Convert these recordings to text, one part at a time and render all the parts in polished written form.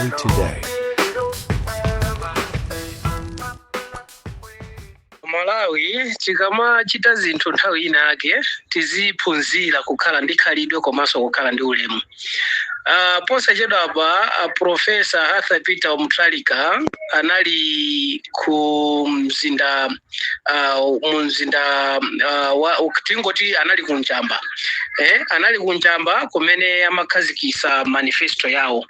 Malawi Today. Malawi tikamachita zinthu nthawi inake tiziphunzira kukhala ndi khalidwe komanso kukhala ndi ulemu. Posachedwapa Profesa Arthur Peter Mutharika anali ku mzinda tingoti anali kunjamba. Anali kunjamba kumene amakhazikisa manifesto yawo.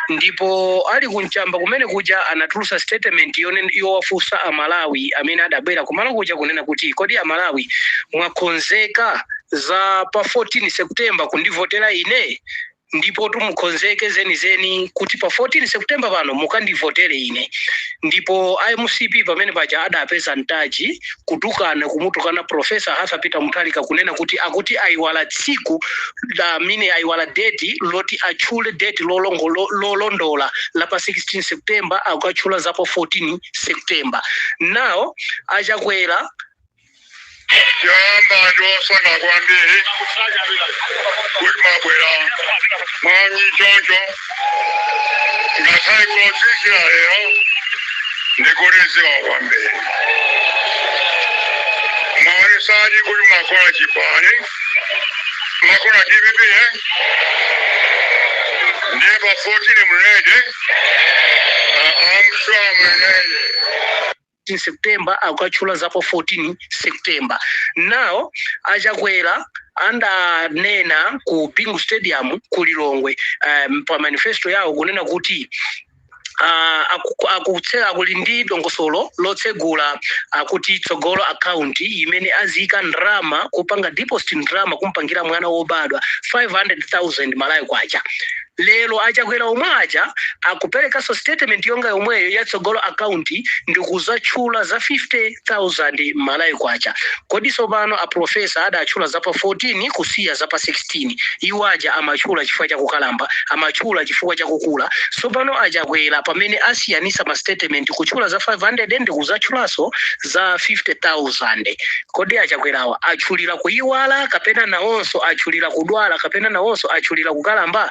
Ndipo ali kunjamba kumene kuja anatulusa statement yowafunsa Amalawi amene adabwera kumalo kuja kunena kuti kodi Amalawi mwakonzeka za pa 14 September kundivotera ine, ndipo tumukonzeke zenizeni kuti pa 14 September pano mukandivotere ine. Ndipo IMCP pamene paja adapeza ntaji kutukana kumutukana Profesa Arthur Peter Mutharika kunena kuti akuti aiwala tsiku da mine aiwala date loti achule date lolondola la pa 16 September akachula zapo 14 September. Now achakwera Yamba ndosana kwambiri kulimabwera mwanyi choncho ngasayikozikira lero ndikuliziwa kwambiri mwalisaji kuli makola chipani makola chipipiye ndiye pa 14 mlete amswa mlete in September akachula zapo 14 September. Now achakwera anda nena ku Bingu Stadium ku Lilongwe pa manifesto yawo kunena kuti akutsela kulindi dongosolo lotsegula kuti tsogolo account imene azika ndrama kupanga deposit ndrama kumpangira mwana wobadwa 500,000 Malawi kwacha. Lelo achakwera omwaja akupereka so statement yonga yomweyo ya tsogolo account ndikuzachula za 50,000 Malawi kwacha. Kodi sopano a professor adachula za pa 14 kusiya za pa 16. Iwaja amachula chifukwa cha kukalamba, amachula chifukwa cha kukula. Sopano achakwera pamene asiyanisa ma statement kuchula za 500 ndikuzachulaso za 50,000. Kodi achakwerawa achulira kuiwala kapena nawonso achulira kudwala kapena nawonso achulira kukalamba.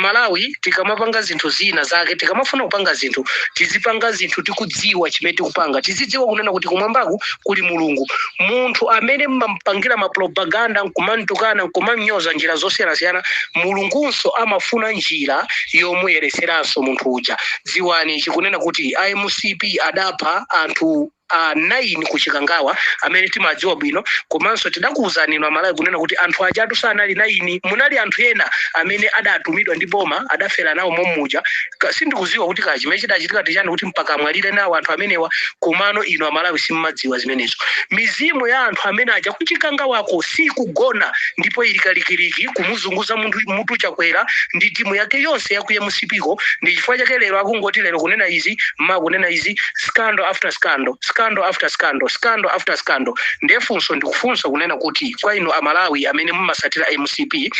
Malawi tikamapanga zinthu zina zake tikamafuna kupanga zinthu tizipanga zinthu tikudziwa chimene tikupanga, tizidziwa kunena kuti kumwambaku kuli Mulungu. Munthu amene mpangira ma propaganda kumantukana kumanyoza njira zosiyana-siyana, Mulungunso amafuna njira yomuyereseranso munthu uja. Dziwani chikunena kuti IMCP adapha anthu 9 kuchikangawa amene timadziwa bwino, komanso tidakuwuzani ino Malawi kunena kuti anthu ajatu sanali 9, munali anthu ena amene adatumidwa ndi boma adafera nawo momuja. Sindikuziwa kuti chimene chidachitika tichani kuti mpaka mwalire nawo anthu amenewa, komano ino Malawi simmadziwa zimenezo. Mizimu ya anthu amene aja kuchikangawako sikugona, ndipo ilikalikiriki kumuzunguza munthu chakwera ndi timu yake yonse yaku IMCP-ko. Ndi chifukwa chake lero akungoti lero kunena izi kunena izi, scandal after scandal, scandal after scandal, scandal after scandal. Ndefunso ndikufunsa kunena kuti kwa ino Amalawi amene mmasatira IMCP,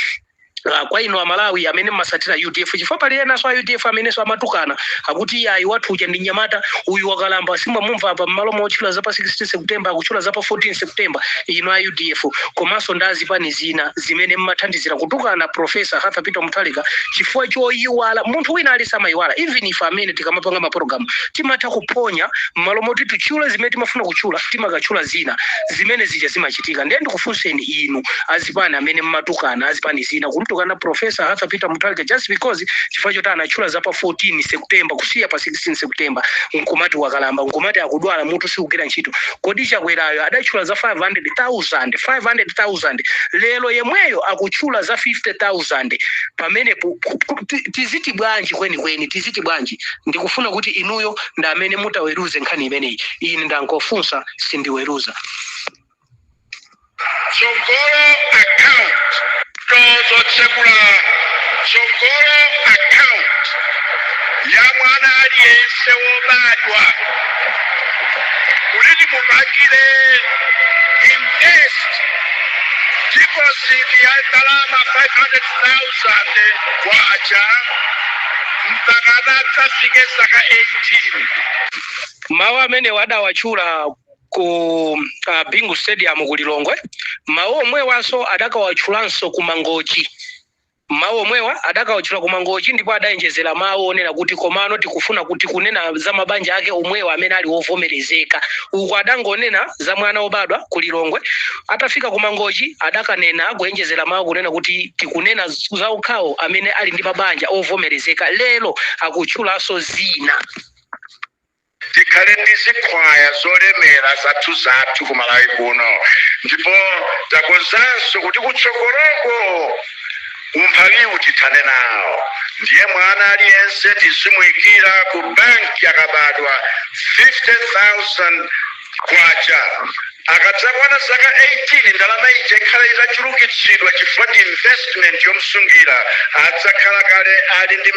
kwa ino Amalawi amene mmasatira UDF, chifukwa pali ena so UDF amene so amatukana akuti ayi wathu uja ndi nyamata uyu wakalamba simba mumva apa mmalo mochula za pa 16 September akuchula za pa 14 September ino UDF. Komanso ndazi pani zina zimene mmathandizira kutukana Profesa Arthur Peter Mutharika chifukwa choyiwala munthu wina ali samayiwala. Even if amene tikamapanga ma program timatha kuponya mmalo moti tichula zimene timafuna kuchula timakachula zina zimene zija zimachitika. Ndiye ndikufunseni inu azipani amene mmatukana azipani zina kumtukana Profesa Arthur Peter Mutharika just because chifukwa choti anachula za pa 14 September kusiya pa 16 September nkumati wakalamba nkumati akudwala munthu sikugwira ntchito. Kodi chakwerayo adachula za 500,000 lelo yemweyo akuchula za 50,000 pamene tiziti bwanji kweni tiziti bwanji. Ndikufuna kuti inuyo nda amene mutaweruze nkhani imeneyi, ine ndangofunsa sindiweruza. Tsogolo account tozotsegula tsogolo account ya mwana aliyense wobadwa ulidi mumagire invest deposit ya ndalama 500,000 kwacha mpaka adatafike saka 18. Mawu amene wadawachula ku Bingu Stadium ku Lilongwe, mawu omwe waso adakawachulanso ku Mangochi. mawu mwewa adakawachula kumangochi ndipo adayenjezera mawu onena kuti komano tikufuna kuti kunena za mabanja ake omwewa amene ali ovomerezeka. Uku adangonena za mwana obadwa kulilongwe, atafika kumangochi adakanena kuyenjezera mawu kunena kuti tikunena za ukhawo amene ali ndi mabanja ovomerezeka. Lero akutchulanso zina. Tikhale ndi zikhwaya zolemera zathu ku Malawi kuno, ndipo takonzanso kuti kutsogoloko umphawi utithane nawo. Ndiye mwana aliyense tizimuyikira ku banki akabadwa 50,000 kwacha. Akadzakwana zaka 18 ndalama ije ikhala itachulukitsidwa chifukwa ndi investment yomsungira, adzakhala kale ali ndi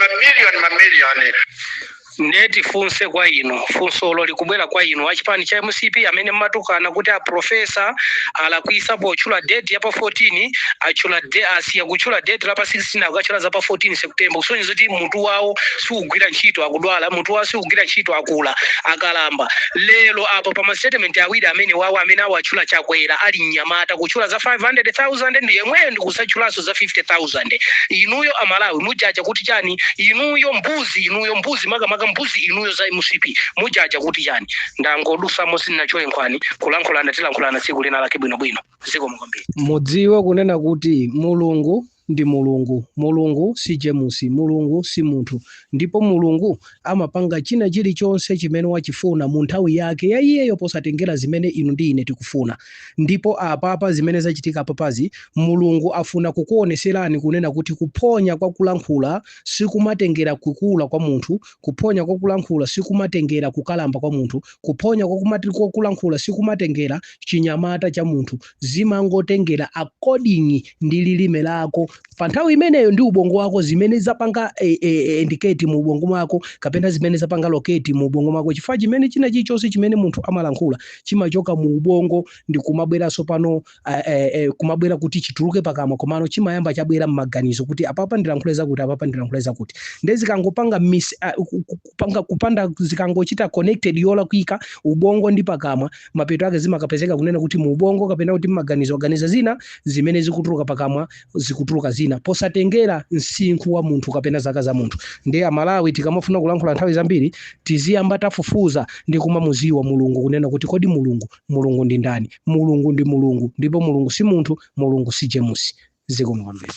mamiliyoni. Ndeti funse kwa ino, funsolo likubwera kwa ino wachipani cha MCP amene mmatukana kuti a professor alakwisa pochula date ya pa 14 achula asiya kuchula date la pa 16 akachula za pa 14 September. Kusonyeza kuti mutu wawo siugwira ntchito akudwala, mutu wawo siugwira ntchito akula akalamba. Lelo apo pa statement awiri amene wawo amene awachula chakwera ali Nyamata kuchula za 500,000 ndiye mweyo ndikusachulaso za 50,000. Inuyo amalawi mujaja kuti chani? Inuyo mbuzi maga mbuzi inuyo za MCP mujaja kuti chani? Ndangodusa mosi nacho enkwani kulankhulana tilankhulana tsiku lina lake bwino ziko mukwambiri. Mudziwe kunena kuti Mulungu ndi Mulungu si Jemusi, Mulungu si munthu, ndipo Mulungu amapanga china chilichonse chimene wachifuna mu nthawi yake ya iyeyo posatengera zimene inu ndi ine tikufuna. Ndipo apapa zimene zachitika apapazi Mulungu afuna kukuoneserani kunena kuti kuphonya kwa kulankhula sikumatengera kukula kwa munthu, kuphonya kwa kulankhula sikumatengera kukalamba kwa munthu, kuphonya kwa kulankhula sikumatengera chinyamata cha munthu, zimangotengera according ndi lilime lako. Pa nthawi imeneyo ndi ubongo wako zimene zapanga indicate mu ubongo wako kapena zimene zapanga locate mu ubongo wako. Chifukwa chimene china chilichonse chimene munthu amalankhula chimachoka mu ubongo ndi kumabweranso pano kumabwera kuti chituluke pakamwa, komano chimayamba chabwera m'maganizo kuti apapa ndilankhuleza kuti apapa ndilankhuleza kuti. Ndezi kangopanga kupanda zikangochita connected yola kuika ubongo ndi pakamwa, mapeto ake zimakapezeka kunena kuti mu ubongo kapena kuti m'maganizo organiza zina zimene zikutuluka pakamwa zikutuluka zina posatengera msinkhu wa munthu kapena zaka za munthu. Ndiye amalawi tikamafuna kulankhula nthawi zambiri tiziyamba tafufuza ndi kumamuziwa Mulungu kunena kuti kodi Mulungu ndi ndani? Mulungu ndi Mulungu, ndipo Mulungu si munthu, Mulungu si Jemusi. Ziko mwambiri.